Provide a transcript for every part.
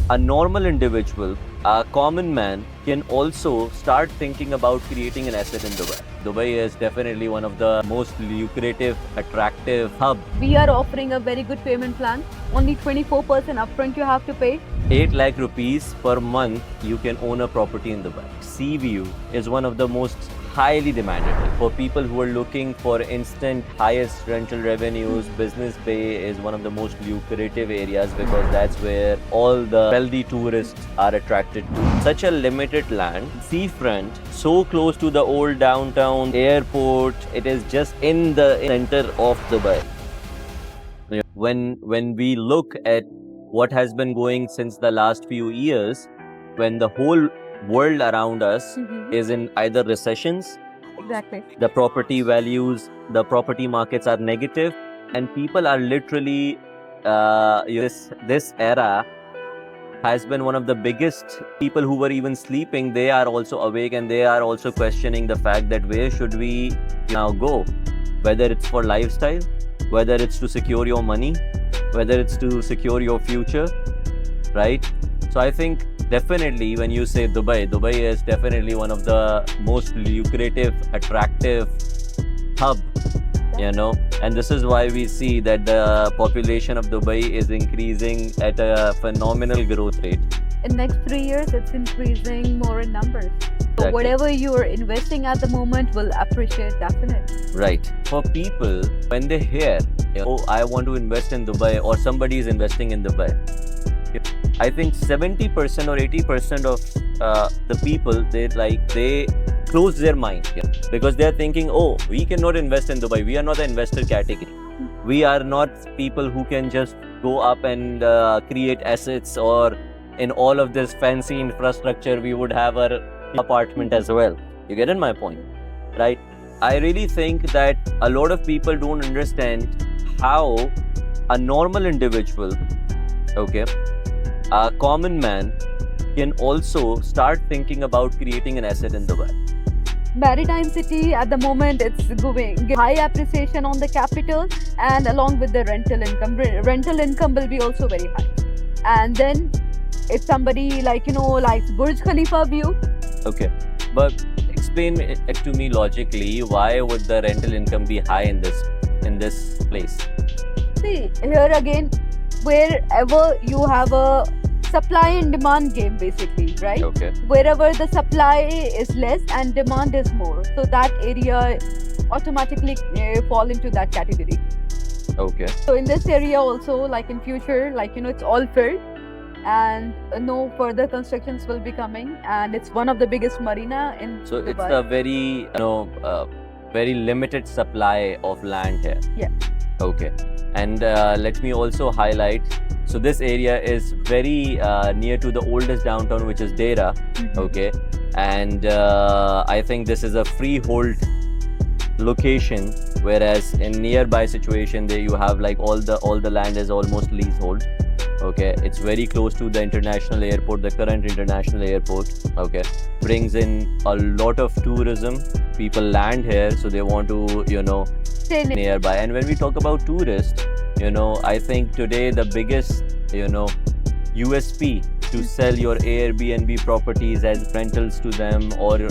a normal individual, a common man, can also start thinking about creating an asset in Dubai. Dubai is definitely one of the most lucrative, attractive hubs. We are offering a very good payment plan. Only 24% upfront you have to pay. 8 lakh rupees per month, you can own a property in Dubai. Sea View is one of the most highly demanded for people who are looking for instant highest rental revenues. Business Bay is one of the most lucrative areas because that's where all the wealthy tourists are attracted to. Such a limited land, seafront, so close to the old downtown airport. It is just in the center of Dubai. When we look at what has been going since the last few years, when the whole world around us is in either recessions, Exactly. the property values, the property markets are negative, and people are literally this era has been one of the biggest. People who were even sleeping, they are also awake, and they are also questioning the fact that where should we now go, whether it's for lifestyle, whether it's to secure your money, whether it's to secure your future, right? So I think definitely when you say Dubai is definitely one of the most lucrative, attractive hub, and this is why we see that the population of Dubai is increasing at a phenomenal growth rate. In next 3 years, it's increasing more in numbers. So Exactly. whatever you are investing at the moment will appreciate definitely. Right. For people, when they hear, oh, I want to invest in Dubai, or somebody is investing in Dubai, I think 70% or 80% of the people, they close their mind because they are thinking, oh, we cannot invest in Dubai. We are not the investor category. We are not people who can just go up and create assets, or in all of this fancy infrastructure, we would have our apartment as well. You get my point, right? I really think that a lot of people don't understand how a normal individual, a common man, can also start thinking about creating an asset in Dubai. Maritime city at the moment, it's going high appreciation on the capital, and along with the rental income will be also very high. And then if somebody likes Burj Khalifa view, Okay, but explain it to me logically. Why would the rental income be high in this place? see here again, wherever you have a supply and demand game, basically, right? Okay. Wherever the supply is less and demand is more, so that area automatically fall into that category. Okay. So in this area also, like in future, it's all filled, and no further constructions will be coming, and it's one of the biggest marina in So it's Dubai. a very very limited supply of land here. Yeah. Okay. And let me also highlight. So this area is very near to the oldest downtown, which is Dera. Okay. And I think this is a freehold location, whereas in nearby situation there you have like all the land is almost leasehold. Okay, it's very close to the international airport, the current international airport. Okay, brings in a lot of tourism. People land here, so they want to Stay near. nearby. And when we talk about tourists, I think today the biggest USP to sell your Airbnb properties as rentals to them, or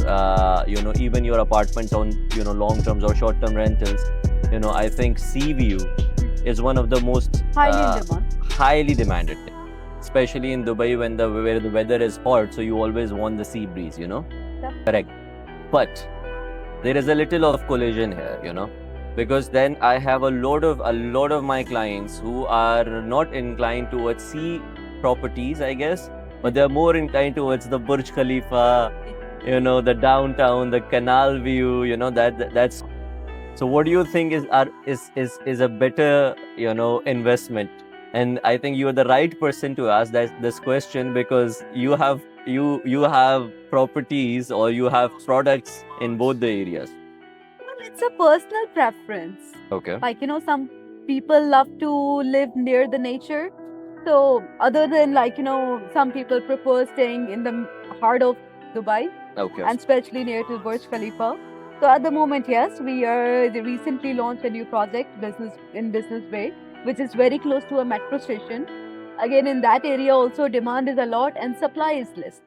even your apartments on long terms or short term rentals. I think Sea View is one of the most Highly in demand. highly demanded thing, especially in Dubai where the weather is hot, so you always want the sea breeze. Yeah. Correct. But there is a little of collision here, because then I have a lot of my clients who are not inclined towards sea properties, I guess, but they're more inclined towards the Burj Khalifa, the downtown, the canal view, that's. So what do you think is a better investment? And I think you are the right person to ask this question, because you have properties, or you have products in both the areas. Well, it's a personal preference. Okay. Like, some people love to live near the nature. So other than some people prefer staying in the heart of Dubai, Okay. and especially near to Burj Khalifa. So at the moment, yes, we recently launched a new project, Business Bay, which is very close to a metro station. Again, in that area also demand is a lot and supply is less.